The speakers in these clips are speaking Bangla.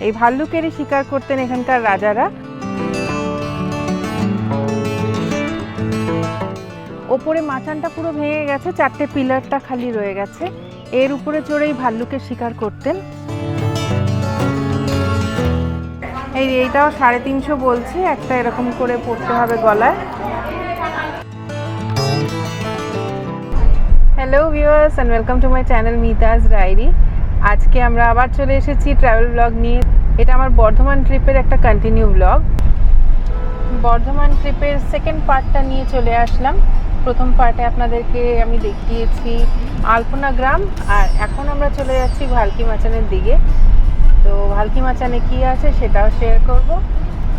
এই ভাল্লুকেরই শিকার করতেন এখানকার রাজারা। ওপরে মাচানটা পুরো ভেঙে গেছে, 4টে পিলারটা খালি রয়ে গেছে, এর উপরে চড়েই ভাল্লুকের শিকার করতেন। এইটাও 350 বলছে, একটা এরকম করে পড়তে হবে গলায়। Hello viewers and welcome to my channel Mita's diary. আজকে আমরা আবার চলে এসেছি ট্রাভেল ব্লগ নিয়ে। এটা আমার বর্ধমান ট্রিপের একটা কন্টিনিউ ব্লগ। বর্ধমান ট্রিপের সেকেন্ড পার্টটা নিয়ে চলে আসলাম। প্রথম পার্টে আপনাদেরকে আমি দেখিয়েছি আলপনা গ্রাম, আর এখন আমরা চলে যাচ্ছি ভালকি মাচানের দিকে। তো ভালকি মাচানে কী আছে সেটাও শেয়ার করব,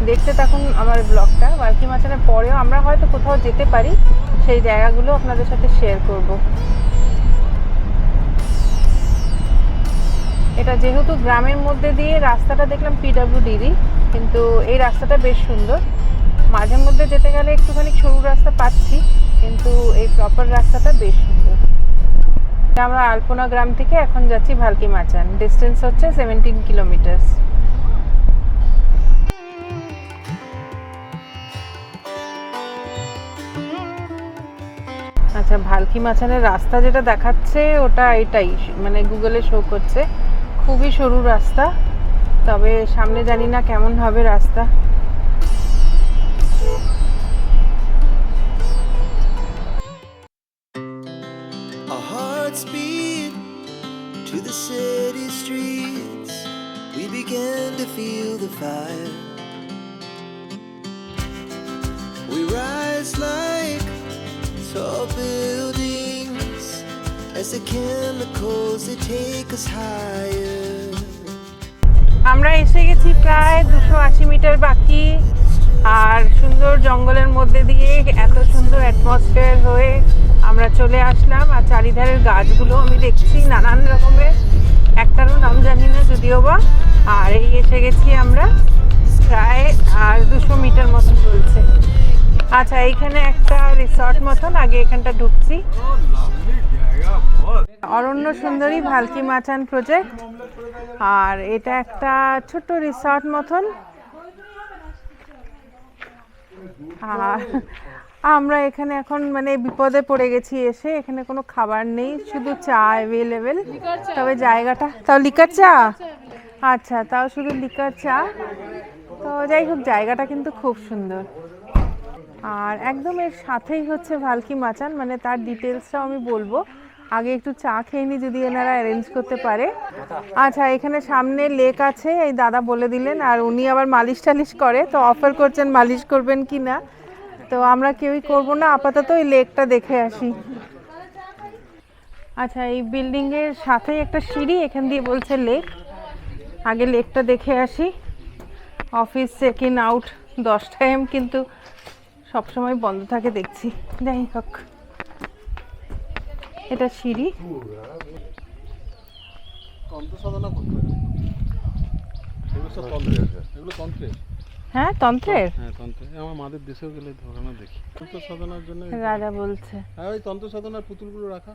দেখতে থাকুন আমার ব্লগটা। ভালকি মাচানের পরেও আমরা হয়তো কোথাও যেতে পারি, সেই জায়গাগুলো আপনাদের সাথে শেয়ার করব। এটা যেহেতু গ্রামের মধ্যে দিয়ে, রাস্তাটা দেখলাম পিডব্লিউডিরই, কিন্তু এই রাস্তাটা বেশ সুন্দর। মাঝে মধ্যে যেতে গেলে একটুখানি সরু রাস্তা পাচ্ছি, কিন্তু এই প্রপার রাস্তাটা বেশ সুন্দর। আমরা আলপনা গ্রাম থেকে এখন যাচ্ছি ভালকি মাচান, ডিস্টেন্স হচ্ছে 17 কিলোমিটার। আচ্ছা, ভালকি মাচানের রাস্তা যেটা দেখাচ্ছে ওটা এটাই, মানে গুগলে শো করছে খুবই সরু রাস্তা, তবে সামনে জানি না কেমন হবে রাস্তা। To the city streets, we began to feel the fire. We rise like tall buildings as the chemicals they take us higher. আমরা এসে গেছি প্রায় 280 মিটার বাকি, আর সুন্দর জঙ্গলের মধ্যে দিয়ে এত সুন্দর অ্যাটমসফিয়ার হয়ে আমরা চলে আসলাম। আর চারিধারের গাছগুলো আমি দেখছি নানান রকমের, একটারও নাম জানি না যদিও বা। আর এই এসে গেছি আমরা প্রায়, আর 200 মিটার মতন চলছে। আচ্ছা, এইখানে একটা রিসর্ট মতন, আগে এখানটা ঢুকছি। অরণ্য সুন্দরী ভালকি মাচান প্রজেক্ট, আর এটা একটা ছোট্ট রিসর্ট মতন। আর আমরা এখানে এখন মানে বিপদে পড়ে গেছি এসে, এখানে কোনো খাবার নেই, শুধু চা অ্যাভেলেবেল। তবে জায়গাটা, তাও লিকার চা, আচ্ছা তাও শুধু লিকার চা। তো যাই হোক, জায়গাটা কিন্তু খুব সুন্দর। আর একদম এর সাথেই হচ্ছে ভালকি মাচান, মানে তার ডিটেলসটাও আমি বলবো। আগে একটু চা খেয়ে নি, যদি এনারা অ্যারেঞ্জ করতে পারে। আচ্ছা, এখানে সামনে লেক আছে, এই দাদা বলে দিলেন, আর উনি আবার মালিশ টালিশ করে, তো অফার করছেন মালিশ করবেন কি না। তো আমরা কেউই করব না, আপাতত এই লেকটা দেখে আসি। আচ্ছা, এই বিল্ডিংয়ের সাথেই একটা সিঁড়ি, এখান দিয়ে বলছে লেক। আগে লেকটা দেখে আসি। অফিস চেক ইন আউট 10টা AM, কিন্তু সবসময় বন্ধ থাকে দেখছি। যাই হোক, এটা সিঁড়ি। হ্যাঁ, তন্ত্রের, আমার মাদের দেশেও গেলে ধরানো দেখি তন্ত্র সাধনার জন্য রাজা বলছে। হ্যাঁ, ওই তন্ত্র সাধনার পুতুলগুলো রাখা।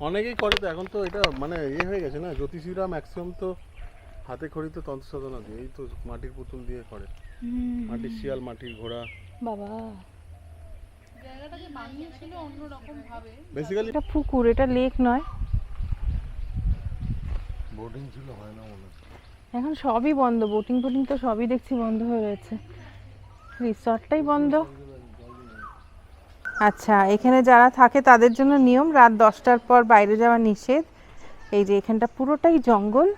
অনেকেই করে তো এখন, তো এটা মানে হয়ে গেছে না, জ্যোতিষীরা ম্যাক্সিমাম তো হাতে খড়িতে তন্ত্র সাধনা দিয়ে, এই তো মাটির পুতুল দিয়ে করে। মাটির শিয়াল, মাটির ঘোড়া। বাবা, জায়গাটাকে বানিয়েছিল অন্যরকম ভাবে। বেসিক্যালি এটা পুকুর, এটা লেক নয়। বোটিং ছিল, হয় না মনে। এখন সবই বন্ধ, বোটিং ফোটিং তো সবই দেখছি বন্ধ হয়ে রয়েছে, রিসর্টটাই বন্ধ। আচ্ছা, এখানে যারা থাকে তাদের জন্য নিয়ম, রাত 10টার পর বাইরে যাওয়া নিষেধ। এই যে এখানটা পুরোটাই জঙ্গল,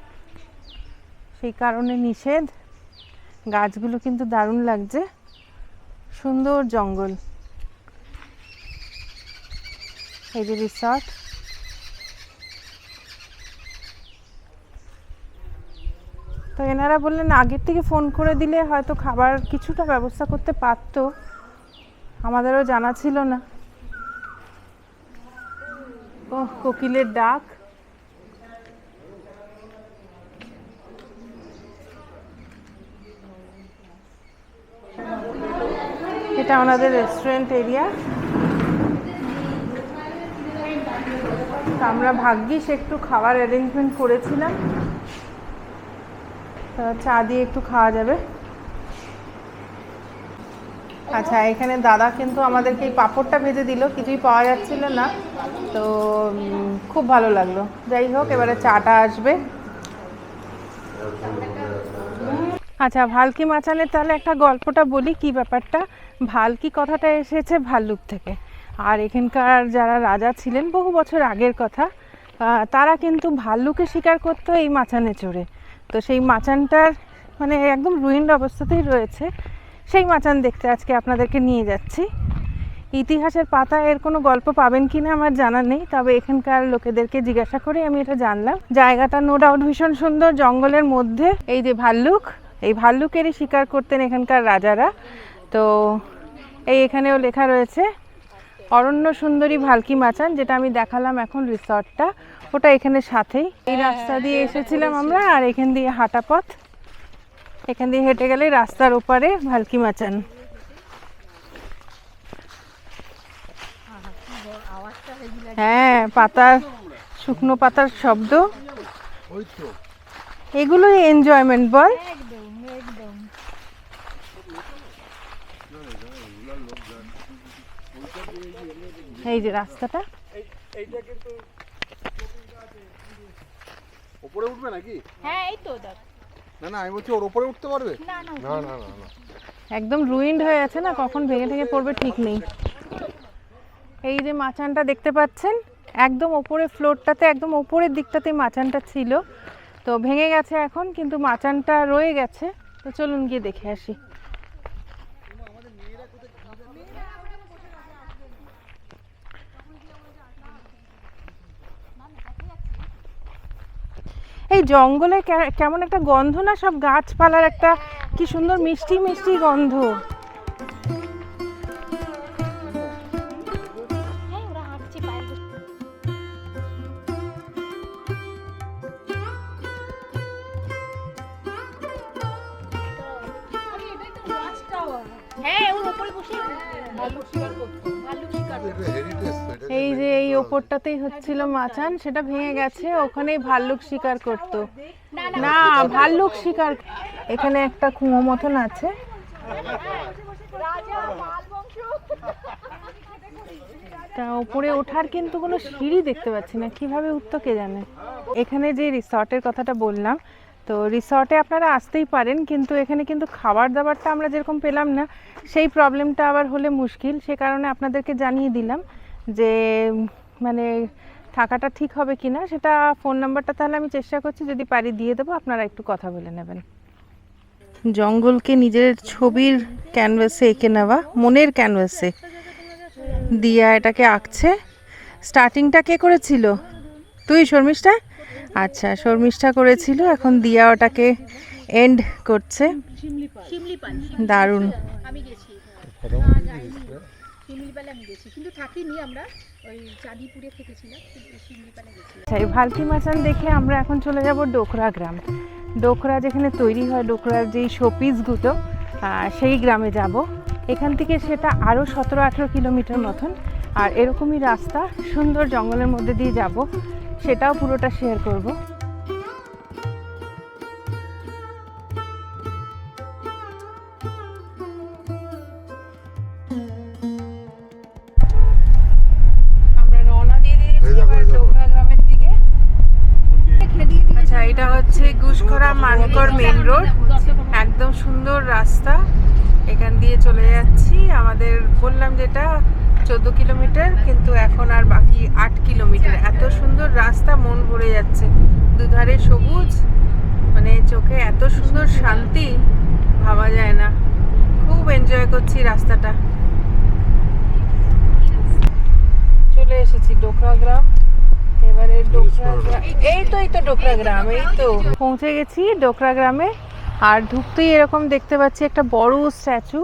সেই কারণে নিষেধ। গাছগুলো কিন্তু দারুণ লাগছে, সুন্দর জঙ্গল। এই যে রিসর্ট। তো এনারা বললেন আগের থেকে ফোন করে দিলে হয়তো খাবার কিছুটা ব্যবস্থা করতে পারতো, আমাদেরও জানা ছিল না। ও, কোকিলের ডাক। এটা আমাদের রেস্টুরেন্ট এরিয়া। তো আমরা ভাগ্যিস একটু খাবার অ্যারেঞ্জমেন্ট করেছিলাম, তো চা দিয়ে একটু খাওয়া যাবে। আচ্ছা, এখানে দাদা কিন্তু আমাদেরকে এই পাঁপড়টা ভেজে দিল, কিছুই পাওয়া যাচ্ছিল না, তো খুব ভালো লাগলো। যাই হোক, এবারে চাটা আসবে। আচ্ছা, ভালকি মাচানের তাহলে একটা গল্পটা বলি, কি ব্যাপারটা। ভালকি কথাটা এসেছে ভাল্লুক থেকে, আর এখানকার যারা রাজা ছিলেন বহু বছর আগের কথা, তারা কিন্তু ভাল্লুকে শিকার করতো এই মাচানে চড়ে। তো সেই মাচানটার মানে একদম রুইন্ড অবস্থাতেই রয়েছে, সেই মাচান দেখতে আজকে আপনাদেরকে নিয়ে যাচ্ছি। ইতিহাসের পাতায় এর কোনো গল্প পাবেন কিনা আমার জানা নেই, তবে এখানকার লোকেদেরকে জিজ্ঞাসা করে আমি এটা জানলাম। জায়গাটা নো ডাউট ভীষণ সুন্দর, জঙ্গলের মধ্যে। এই যে ভাল্লুক, এই ভাল্লুকেরই শিকার করতেন এখানকার রাজারা। তো এখানেও লেখা রয়েছে অরণ্য সুন্দরী ভালকি মাচান, যেটা আমি দেখালাম এখন রিসর্টটা, ওটা এখানে সাথেই। এই রাস্তা দিয়ে এসেছিলাম আমরা, আর এখান দিয়ে হাঁটা পথ, এখান দিয়ে হেঁটে গেলে রাস্তার ওপারে ভালকি মাচান। হ্যাঁ, পাতার, শুকনো পাতার শব্দ, এগুলোই এনজয়মেন্ট বল। এই যে রাস্তাটা, উপরে উঠবে নাকি? হ্যাঁ, এই তো দেখ। না না, আমি বলছি ওর উপরে উঠতে পারবে? না না না না না না, একদম রুইন্ড হয়ে আছে না, কখন ভেঙে ভেঙে পড়বে ঠিক নেই। এই যে মাচানটা দেখতে পাচ্ছেন, একদম ওপরে ফ্লোরটাতে, একদম ওপরের দিকটাতে মাচানটা ছিল, তো ভেঙে গেছে এখন, কিন্তু মাচানটা রয়ে গেছে। তো চলুন গিয়ে দেখে আসি। এই জঙ্গলে কেমন একটা গন্ধ না, সব গাছপালার একটা কি সুন্দর মিষ্টি মিষ্টি গন্ধ। এই যে এই ওপরটাতেই হচ্ছিল মাচান, সেটা ভেঙে গেছে, ওখানেই ভাল্লুক শিকার করতো। না, ভাল্লুক শিকার। এখানে একটা কুয়ো মতন আছে, তা উপরে ওঠার কিন্তু কোনো সিঁড়ি দেখতে পাচ্ছি না, কিভাবে উঠতো কে জানে। এখানে যে রিসর্টের কথাটা বললাম, তো রিসর্টে আপনারা আসতেই পারেন, কিন্তু এখানে কিন্তু খাবার দাবারটা আমরা যেরকম পেলাম না, সেই প্রবলেমটা আবার হলে মুশকিল। সে কারণে আপনাদেরকে জানিয়ে দিলাম যে মানে থাকাটা ঠিক হবে কিনা, সেটা ফোন নাম্বারটা তাহলে আমি চেষ্টা করছি, যদি পারি দিয়ে দেবো, আপনারা একটু কথা বলে নেবেন। জঙ্গলকে নিজের ছবির ক্যানভাসে এঁকে নেওয়া, মনের ক্যানভাসে দিয়া এটাকে আঁকছে। স্টার্টিংটা কে করেছিল? তুই, শর্মিষ্ঠা? আচ্ছা, শর্মিষ্ঠা করেছিল, এখন দিয়া ওটাকে এন্ড করছে। দারুণ। আমি গেছি শিমলিপালে, আমি গেছি কিন্তু থাকিনি, আমরা ওই চাঁদিপুরে থেকেছিলাম, কিন্তু শিমলিপালে গেছিলাম। আচ্ছা, এই ভালকি মাচান দেখে আমরা এখন চলে যাব ডোকরা গ্রাম। ডোকরা যেখানে তৈরি হয় ডোকরার যেই শোপিসগুলো, সেই গ্রামে যাব। এখান থেকে সেটা আরও 17-18 কিলোমিটার মতন, আর এরকমই রাস্তা সুন্দর জঙ্গলের মধ্যে দিয়ে যাব, সেটাও পুরোটা শেয়ার করব। আমরা রওনা দিয়ে দিয়েছি এবার ডোকরা গ্রামের দিকে। আচ্ছা, এটা হচ্ছে গুসকরা মানকর মেন রোড, একদম সুন্দর রাস্তা, এখান দিয়ে চলে যাচ্ছি। আমাদের বললাম যেটা 14 কিলোমিটার, কিন্তু এখন আর বাকি 8 কিলোমিটার। এত সুন্দর রাস্তা, মন ভরে যাচ্ছে, দুধারে সবুজ, মানে চোখে এত সুন্দর শান্তি, ভাবা যায় না। খুব এনজয় করছি রাস্তাটা। চলে এসেছি ডোকরা গ্রাম। এবারে ডোকরা গ্রাম, এই তো ডোকরা গ্রাম, এই তো পৌঁছে গেছি ডোকরা গ্রামে। আর ঢুকতেই এরকম দেখতে পাচ্ছি একটা বড় স্ট্যাচু।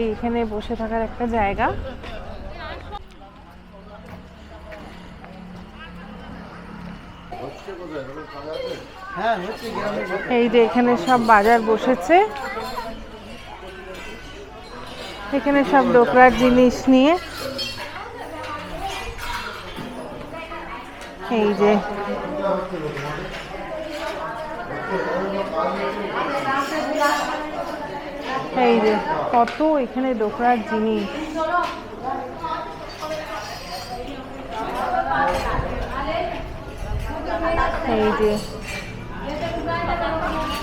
এইখানে বসে থাকার একটা জায়গা। এই যে এখানে সব বাজার বসেছে, এখানে সব ডোকরার জিনিস নিয়ে এই যে কত এখানে ডোকরার জিনিস। এই যে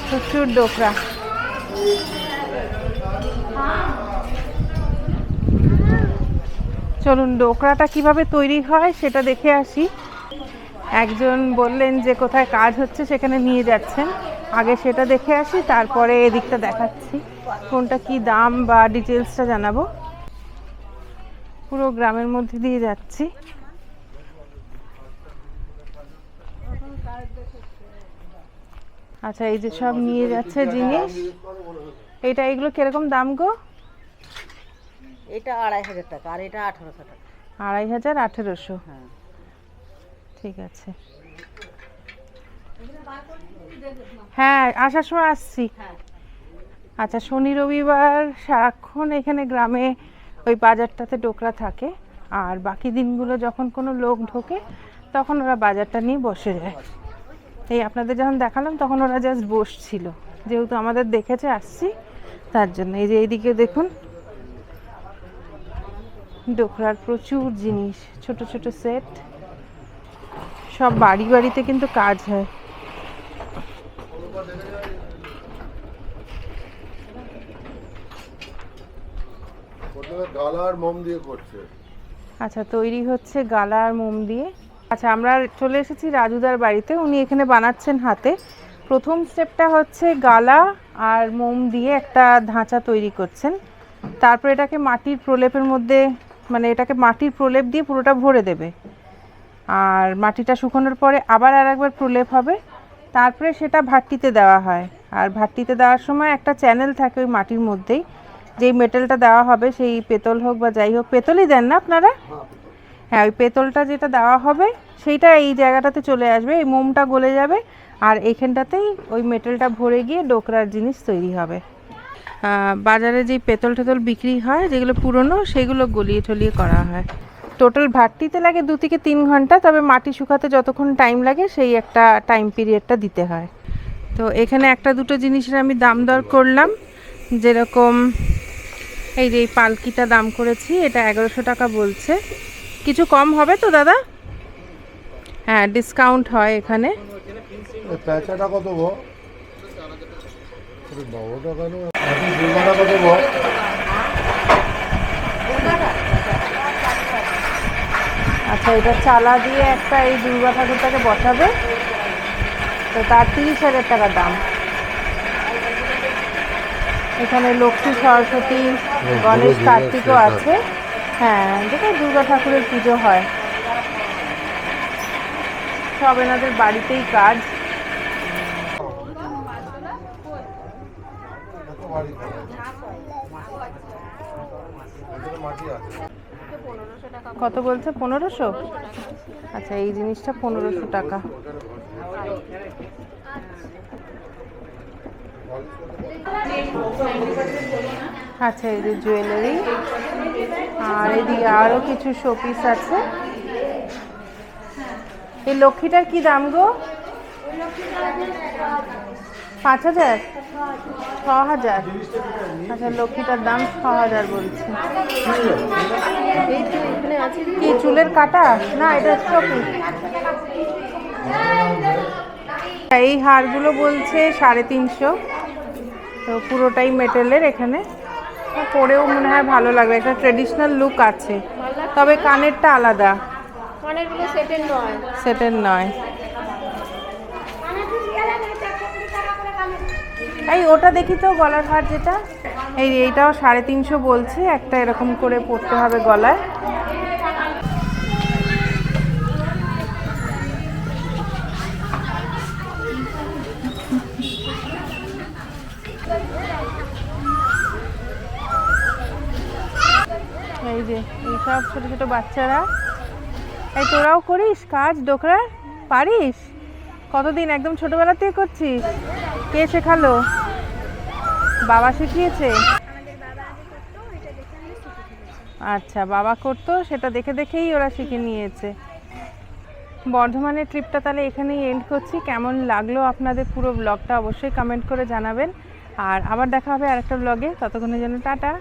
প্রচুর ডোকরা। চলুন ডোকরাটা কিভাবে তৈরি হয় সেটা দেখে আসি। একজন বললেন যে কোথায় কাজ হচ্ছে সেখানে নিয়ে যাচ্ছেন, আগে সেটা দেখে আসি, তারপরে এদিকটা দেখাচ্ছি কোনটা কি দাম বা ডিটেলসটা জানাবো। পুরো গ্রামের মধ্যে দিয়ে যাচ্ছি। আচ্ছা এই যে সব নিয়ে যাচ্ছে জিনিস, এগুলো কিরকম দাম গো? এটা 2500 টাকা আর এটা 1800 টাকা। 2500 1800। হ্যাঁ ঠিক আছে, হ্যাঁ আসার সময় আসছি। আচ্ছা শনি রবিবার সারাক্ষণ এখানে গ্রামে ওই বাজারটাতে ডোকরা থাকে, আর বাকি দিনগুলো যখন কোনো লোক ঢোকে তখন ওরা বাজারটা নিয়ে বসে যায়। এই আপনাদের যখন দেখালাম তখন ওরা জাস্ট বসছিল, যেহেতু আমাদের দেখেছে আসছি তার জন্য। এই যে এইদিকে দেখুন ডোকরার প্রচুর জিনিস, ছোট ছোট সেট, সব বাড়ি বাড়িতে কিন্তু কাজ হয়। গালা আর মোম দিয়ে করছে। আচ্ছা তৈরি হচ্ছে গালা আর মোম দিয়ে। আচ্ছা আমরা চলে এসেছি রাজুদার বাড়িতে, উনি এখানে বানাচ্ছেন হাতে। প্রথম স্টেপটা হচ্ছে গালা আর মোম দিয়ে একটা ধাঁচা তৈরি করছেন, তারপর এটাকে মাটির প্রলেপের মধ্যে, মানে এটাকে মাটির প্রলেপ দিয়ে পুরোটা ভরে দেবে, আর মাটিটা শুকানোর পরে আবার আরেকবার প্রলেপ হবে, তারপরে সেটা ভাট্টিতে দেওয়া হয়। আর ভাট্টিতে দেওয়ার সময় একটা চ্যানেল থাকে ওই মাটির মধ্যেই, যেই মেটেলটা দেওয়া হবে সেই পেতল হোক বা যাই হোক, পেতলই দেন না আপনারা? হ্যাঁ ওই পেতলটা যেটা দেওয়া হবে সেইটা এই জায়গাটাতে চলে আসবে, এই মোমটা গলে যাবে, আর এইখানটাতেই ওই মেটেলটা ভরে গিয়ে ডোকরার জিনিস তৈরি হবে। বাজারে যেই পেতল টেতল বিক্রি হয় যেগুলো পুরনো, সেগুলো গলিয়ে টলিয়ে করা হয়। টোটাল ভাট্টিতে লাগে 2 থেকে 3 ঘন্টা, তবে মাটি শুকাতে যতক্ষণ টাইম লাগে সেই একটা টাইম পিরিয়ডটা দিতে হয়। তো এখানে একটা দুটো জিনিসের আমি দাম দর করলাম, যেরকম এই যে এই পালকিটা দাম করেছি, এটা 1100 টাকা বলছে। কিছু কম হবে তো দাদা? হ্যাঁ ডিসকাউন্ট হয় এখানে। প্যাঁচাটা কত গো? বাবাটা কেন দুর্গাটা কত গো? আচ্ছা এটা চালা দিয়ে একটা এই দুর্গা ঠাকুরটাকে বসাবে, তো তার 30,000 টাকা দাম। এখানে লক্ষ্মী সরস্বতী গণেশ কার্তিকও আছে। হ্যাঁ যেটা দুর্গা ঠাকুরের পুজো হয়, সব এনাদের বাড়িতেই কাজ। কত বলছে? 1500? আচ্ছা এই জিনিসটা 1500 টাকা। আচ্ছা এই যে জুয়েলারি, আর এদিকে আরো কিছু শোপিস আছে। এই লক্ষ্মীটার কি দাম গো? 5000? 6000? আচ্ছা লক্ষ্মীটার দাম 6000 বলছে। কি চুলের কাটা? না এটা শোপিস। এই হারগুলো বলছে 350, তো পুরোটাই মেটেলের। এখানে পরেও মনে হয় ভালো লাগবে, একটা ট্রেডিশনাল লুক আছে, তবে কানেরটা আলাদা, কানেরগুলো সেটের নয়। সেটের নয়। এই ওটা দেখি তো গলার হার যেটা, এইটাও 350 বলছে, একটা এরকম করে পরতে হবে গলায়। এই যে এইসব ছোট ছোট বাচ্চারা। এই তোরাও করিস কাজ ডোকরা? পারিস? কতদিন? একদম ছোটবেলা থেকে করছিস? কে শেখালো? বাবা শিখিয়েছে? আমাদের বাবা আগে করতো, এটা দেখে আমি আচ্ছা, বাবা করতো সেটা দেখে দেখেই ওরা শিখে নিয়েছে। বর্ধমানের ট্রিপটা তাহলে এখানেই এন্ড করছি। কেমন লাগলো আপনাদের পুরো ব্লগটা অবশ্যই কমেন্ট করে জানাবেন। আর আবার দেখা হবে আরেকটা ব্লগে, ততক্ষণের জন্য টাটা।